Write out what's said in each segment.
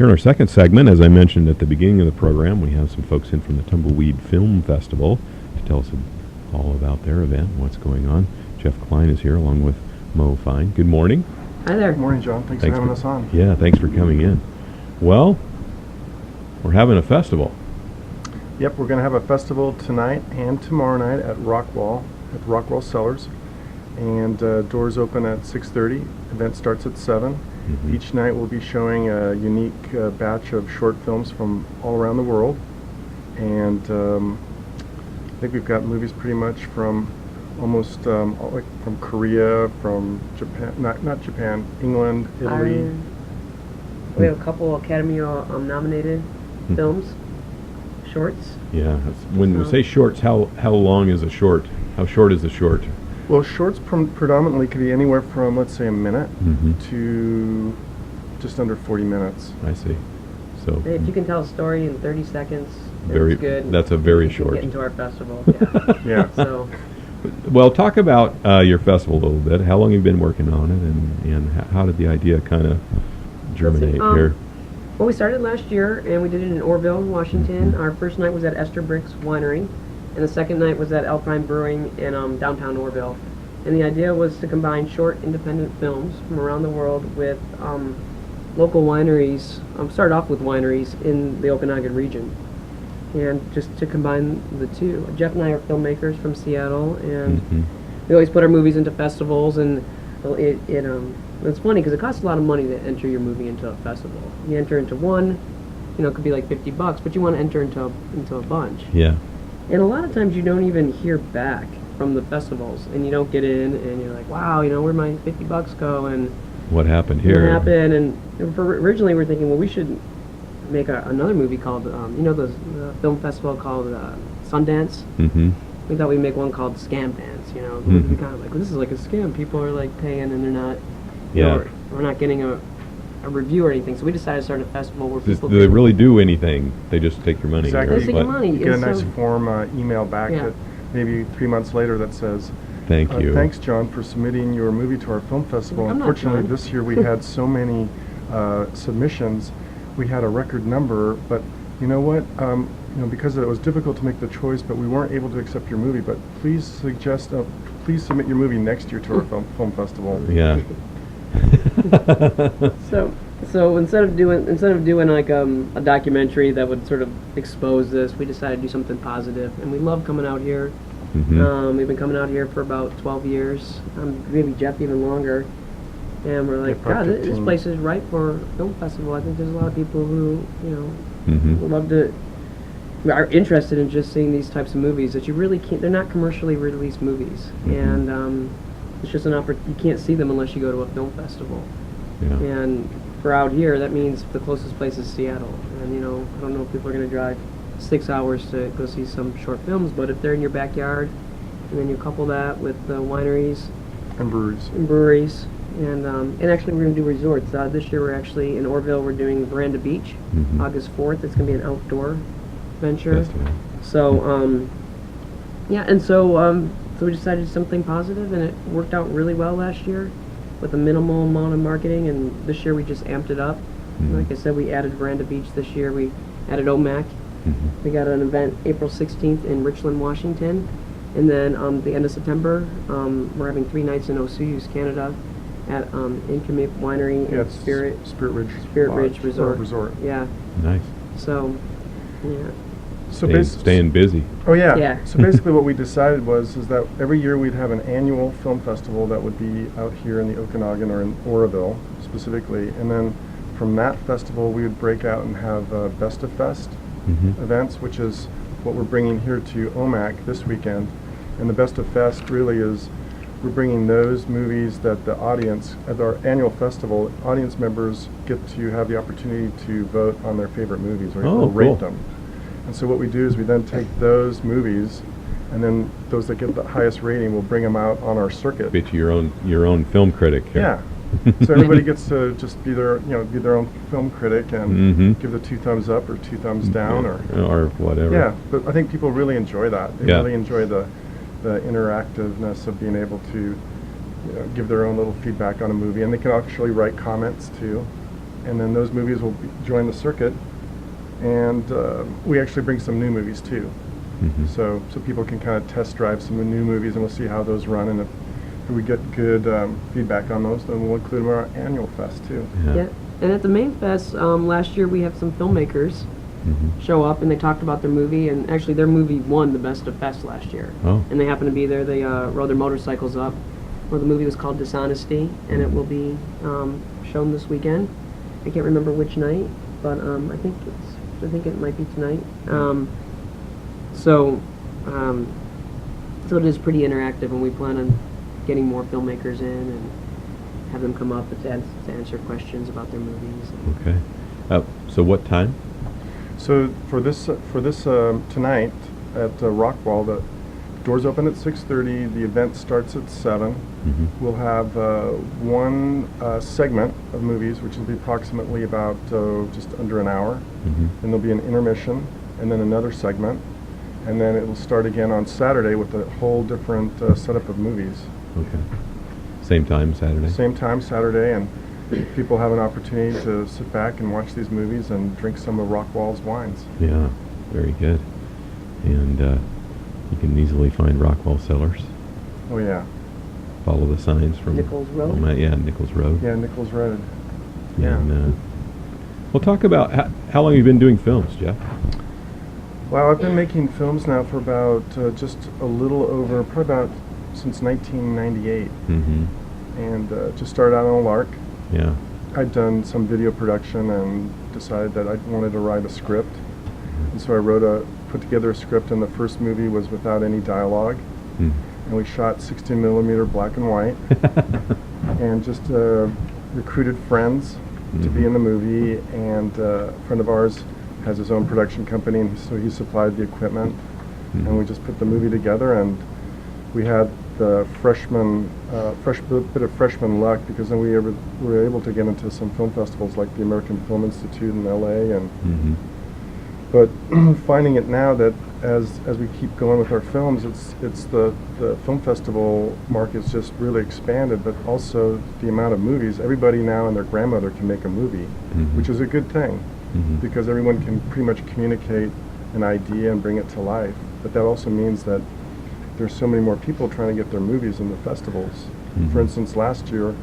Here in our second segment, as I mentioned at the beginning of the program, we have some folks in from the Tumbleweed Film Festival to tell us all about their event, what's going on. Jeff Klein is here along with Mo Fine. Good morning. Hi there. Good morning, John. Thanks for having us on. Yeah, thanks for coming in. Well, we're having a festival. Yep, we're going to have a festival tonight and tomorrow night at Rockwall Cellars. And doors open at 6:30. Event starts at 7. Mm-hmm. Each night we'll be showing a unique batch of short films from all around the world. And I think we've got movies pretty much from almost like from Korea, from Japan, not Japan, England, Italy. We have a couple Academy nominated films, shorts. Yeah, when we say shorts, how long is a short? How short is a short? Well, shorts predominantly could be anywhere from, let's say, a minute to just under 40 minutes. I see. So Hey, if you can tell a story in 30 seconds, very that's good. That's a very You can short. get into our festival. Yeah. So, Well, talk about your festival a little bit. How long have you been working on it, and how did the idea kind of germinate here? well, we started last year, and we did it in Orville, Washington. Our first night was at Esther Brick's Winery, and the second night was at Alpine Brewing in downtown Orville. And the idea was to combine short, independent films from around the world with local wineries. Started off with wineries in the Okanagan region, and just to combine the two. Jeff and I are filmmakers from Seattle, and we always put our movies into festivals, and it's funny because it costs a lot of money to enter your movie into a festival. You enter into one, it could be like $50, but you want to enter into a bunch. Yeah. And a lot of times you don't even hear back from the festivals, and you don't get in, and you're like, wow, where'd my $50 go, and What happened here? what happened? And originally we were thinking, well, we should make another movie called, the film festival called Sundance. Mm-hmm. We thought we'd make one called Scam Dance. We kind of like, this is like a scam. People are like paying, and they're not. Yeah. We're not getting a review or anything. So we decided to start a festival where people. Do they really do anything? They just take your money. Exactly. They take your money. You get a And nice so- form email back that maybe 3 months later that says, Thank you. Thanks, John, for submitting your movie to our film festival. I'm not Unfortunately, John. this year we had so many submissions. We had a record number, but you know what? Because it was difficult to make the choice, but we weren't able to accept your movie. But please please submit your movie next year to our film festival. Yeah. So instead of doing like a documentary that would sort of expose this, we decided to do something positive, and we love coming out here. Mm-hmm. We've been coming out here for about 12 years, maybe Jeff even longer, and we're like, Yeah, God, probably this 15. place is right for a film festival. I think there's a lot of people who Mm-hmm. would love to, are interested in just seeing these types of movies that you really can't. They're not commercially released movies, and it's just an you can't see them unless you go to a film festival. Yeah. And for out here, that means the closest place is Seattle. And I don't know if people are going to drive 6 hours to go see some short films, but if they're in your backyard, and then you couple that with the wineries And breweries. and breweries, and actually we're going to do resorts. This year we're actually in Orville. We're doing Veranda Beach, August 4th. It's going to be an outdoor venture. Festival. So so we decided something positive, and it worked out really well last year with a minimal amount of marketing, and this year we just amped it up. Like I said, we added Veranda Beach this year. We added OMAC. We got an event April 16th in Richland, Washington, and then the end of September we're having 3 nights in Osuyus, Canada, at Incommate Winery and it's Spirit Ridge Ridge Lodge, Resort. Yeah. Nice. So, yeah. So Staying busy. Oh yeah. Yeah. So basically, what we decided is that every year we'd have an annual film festival that would be out here in the Okanagan or in Oroville specifically, and then from that festival we would break out and have Best of Fest events, which is what we're bringing here to OMAC this weekend. And the Best of Fest really is we're bringing those movies that the audience at our annual festival, audience members get to have the opportunity to vote on their favorite movies or rate cool. them. And so what we do is we then take those movies, and then those that get the highest rating, we'll bring them out on our circuit. Be to your own film critic here. Yeah. So everybody gets to just be their own film critic and give the 2 thumbs up or 2 thumbs down or whatever. Yeah, but I think people really enjoy that. They Yeah. really enjoy the interactiveness of being able to give their own little feedback on a movie, and they can actually write comments too. and then those movies will join the circuit, and we actually bring some new movies too. Mhm. So people can kind of test drive some new movies, and we'll see how those run, and if we get good feedback on those, then we'll include them in our annual fest too. Yeah. And at the main fest, last year we had some filmmakers Mhm. show up and they talked about their movie, and actually their movie won the best of fest last year. Oh. And they happened to be there. They rode their motorcycles up. Well, the movie was called Dishonesty, and it will be shown this weekend. I can't remember which night, but I think it might be tonight. So it is pretty interactive, and we plan on getting more filmmakers in and have them come up to answer questions about their movies. Okay. So what time? So for this tonight at Rockwall, the doors open at 6:30. The event starts at 7. Mhm. We'll have one segment of movies, which will be approximately about just under an hour. Mhm. Then there'll be an intermission, and then another segment, and then it will start again on Saturday with a whole different setup of movies. Okay. Same time Saturday? Same time Saturday, and people have an opportunity to sit back and watch these movies and drink some of Rockwall's wines. Yeah, very good. And you can easily find Rockwall Cellars. Oh yeah, Follow the signs from Nichols Road? Yeah, Nichols Road. yeah, Nichols Road. Yeah. And we'll talk about how long you've been doing films, Jeff. Well, I've been making films now for about just a little over, probably about since 1998, Mm-hmm. and just started out on a lark. Yeah. I'd done some video production and decided that I wanted to write a script, and so I put together a script, and the first movie was without any dialogue, Mm. and we shot 16mm black and white, and just recruited friends to be in the movie, and a friend of ours has his own production company, and so he supplied the equipment, and we just put the movie together, and we had the bit of freshman luck, because then we were able to get into some film festivals like the American Film Institute in LA, and Mm-hmm. but finding it now that as we keep going with our films, it's the film festival market's just really expanded, but also the amount of movies. Everybody now and their grandmother can make a movie, Mhm. which is a good thing, Mhm. because everyone can pretty much communicate an idea and bring it to life. But that also means that there's so many more people trying to get their movies in the festivals. Mhm. For instance, last year,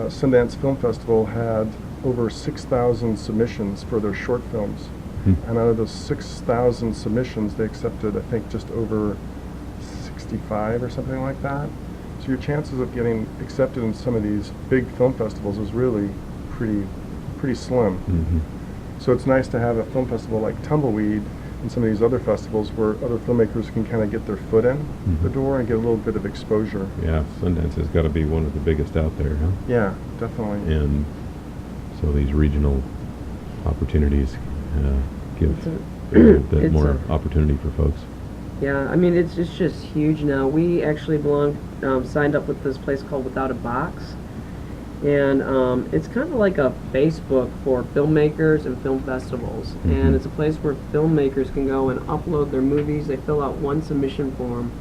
Sundance Film Festival had over 6,000 submissions for their short films. Mm. And out of those 6,000 submissions, they accepted, I think, just over 65 or something like that. So your chances of getting accepted in some of these big film festivals is really pretty slim. Mhm. So it's nice to have a film festival like Tumbleweed and some of these other festivals where other filmmakers can kind of get their foot in the door and get a little bit of exposure. Yeah, Sundance has got to be one of the biggest out there, huh? Yeah, definitely. And so these regional opportunities give a little bit it's more opportunity for folks. Yeah, I mean, it's just huge now. We actually signed up with this place called Without a Box, and it's kind of like a Facebook for filmmakers and film festivals. Mhm. And it's a place where filmmakers can go and upload their movies. They fill out one submission form,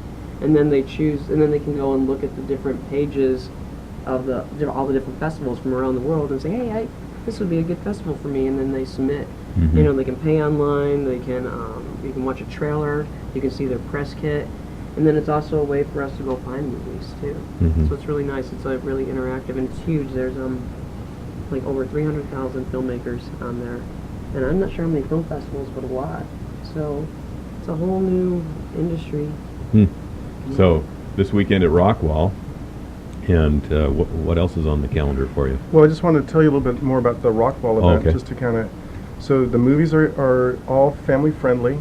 and then they can go and look at the different pages of all the different festivals from around the world and say, hey, this would be a good festival for me, and then they submit. Mhm. You know, they can pay online, they can you can watch a trailer, you can see their press kit, and then it's also a way for us to go find movies too. Mhm. So it's really nice. It's like really interactive, and it's huge. There's like over 300,000 filmmakers on there, and I'm not sure how many film festivals, but a lot. So it's a whole new industry. Hmm. So this weekend at Rockwall, and what else is on the calendar for you? Well, I just wanted to tell you a little bit more about the Rockwall event, okay. just to kind of. So the movies are all family friendly,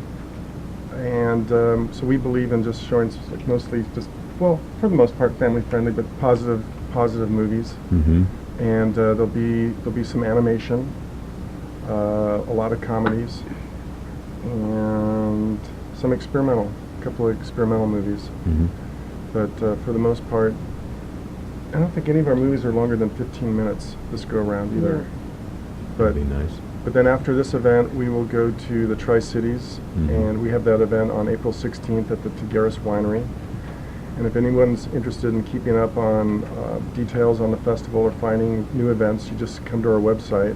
and so we believe in just showing mostly just, well, for the most part, family friendly, but positive movies. Mm-hmm. And there'll be some animation, a lot of comedies, and a couple of experimental movies. Mm-hmm. But for the most part, I don't think any of our movies are longer than 15 minutes this go around either. Yeah. But That'd be nice. But then after this event, we will go to the Tri-Cities, and we have that event on April 16th at the Tigueras Winery. And if anyone's interested in keeping up on details on the festival or finding new events, you just come to our website,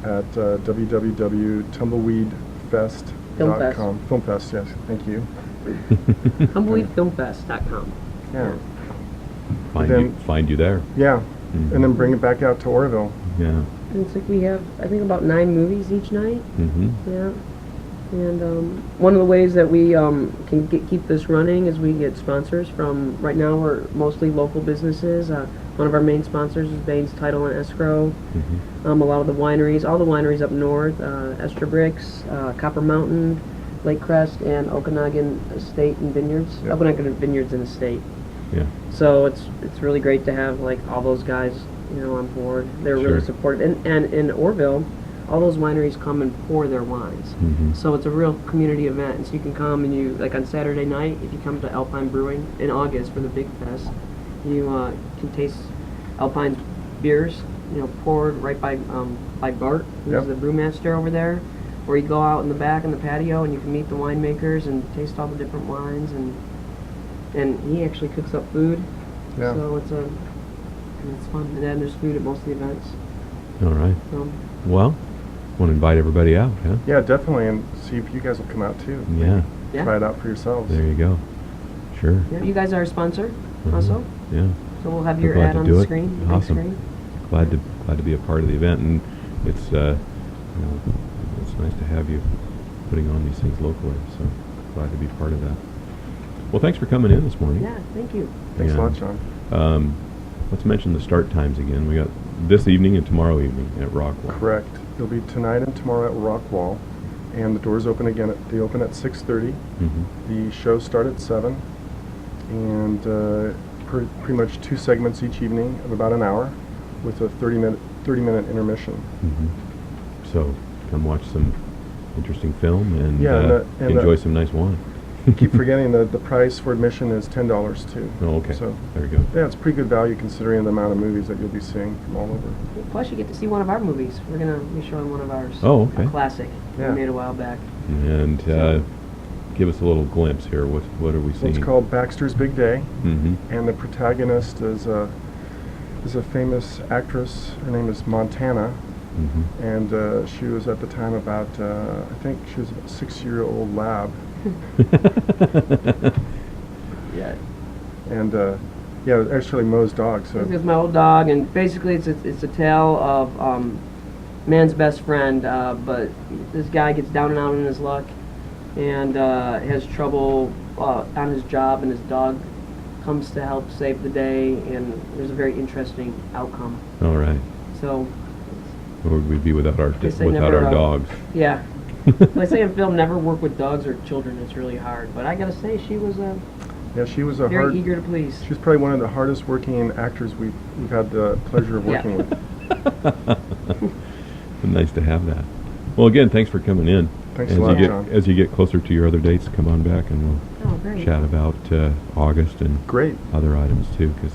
at www.tumbleweedfest.com. Film Fest, yes. Thank you. TumbleweedFilmFest.com. Yeah. Find you there. Yeah. Mhm. And then bring it back out to Oroville. Yeah. And it's like we have, I think, about 9 movies each night. Mm-hmm. Yeah. And one of the ways that we can keep this running is we get sponsors from, right now we're mostly local businesses. One of our main sponsors is Baines Title and Escrow. Mm-hmm. A lot of the wineries, all the wineries up north, Ester Bricks, Copper Mountain, Lake Crest, and Okanagan Estate and Vineyards. Yep. Okanagan Vineyards and Estate. Yeah. So it's really great to have like all those guys, on board. They're Sure. really supportive. And in Orville, all those wineries come and pour their wines. Mm-hmm. So it's a real community event. And so you can come and you, like on Saturday night, if you come to Alpine Brewing in August for the big fest, you can taste Alpine's beers, poured right by Bart, who's Yep. the brewmaster over there. Or you go out in the back in the patio and you can meet the winemakers and taste all the different wines, and he actually cooks up food. Yeah. So it's fun. And then there's food at most of the events. All right. So Well, want to invite everybody out, huh? Yeah, definitely. And see if you guys will come out too. Yeah. yeah. Try it out for yourselves. There you go. Sure. Yeah, you guys are a sponsor Mhm. also. Yeah. So we'll have We're your glad ad to on do the it. screen. Big Awesome. screen. Glad to be a part of the event, and it's it's nice to have you putting on these things locally. So glad to be part of that. Well, thanks for coming in this morning. Yeah, thank you. Thanks Yeah. a lot, John. Let's mention the start times again. We got this evening and tomorrow evening at Rockwall. Correct. It'll be tonight and tomorrow at Rockwall, and the doors open again. They open at 6:30. Mm-hmm. The shows start at 7, and pretty much 2 segments each evening of about an hour, with a 30-minute intermission. Mm-hmm. So come watch some interesting film and, Yeah, and enjoy some nice wine. Keep forgetting that the price for admission is $10 too. Oh, okay. So There you go. yeah, it's pretty good value considering the amount of movies that you'll be seeing from all over. Plus, you get to see one of our movies. We're gonna be showing one of ours. Oh, okay. A classic Yeah. we made a while back. And give us a little glimpse here. What are we seeing? It's called Baxter's Big Day, Mm-hmm. and the protagonist is a famous actress. Her name is Montana, Mm-hmm. and she was at the time about I think she was a 6-year-old lab, Yeah. and yeah, it was actually Moe's dog. So This is my old dog, and basically it's a tale of man's best friend, but this guy gets down and out in his luck, and has trouble on his job, and his dog comes to help save the day, and there's a very interesting outcome. All right. So, Where would we be without our Guess they never, dogs? yeah. They say in film, never work with dogs or children. It's really hard. But I gotta say, she was yeah, she was a very eager to please. She was probably one of the hardest working actors we've had the pleasure of working with. Nice to have that. Well, again, thanks for coming in. Thanks a lot, John. As you get closer to your other dates, come on back and we'll Oh, great. chat about August and Great. other items too, because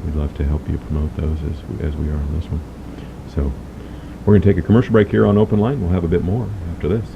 we'd love to help you promote those as we are on this one. So we're going to take a commercial break here on Open Line. We'll have a bit more after this.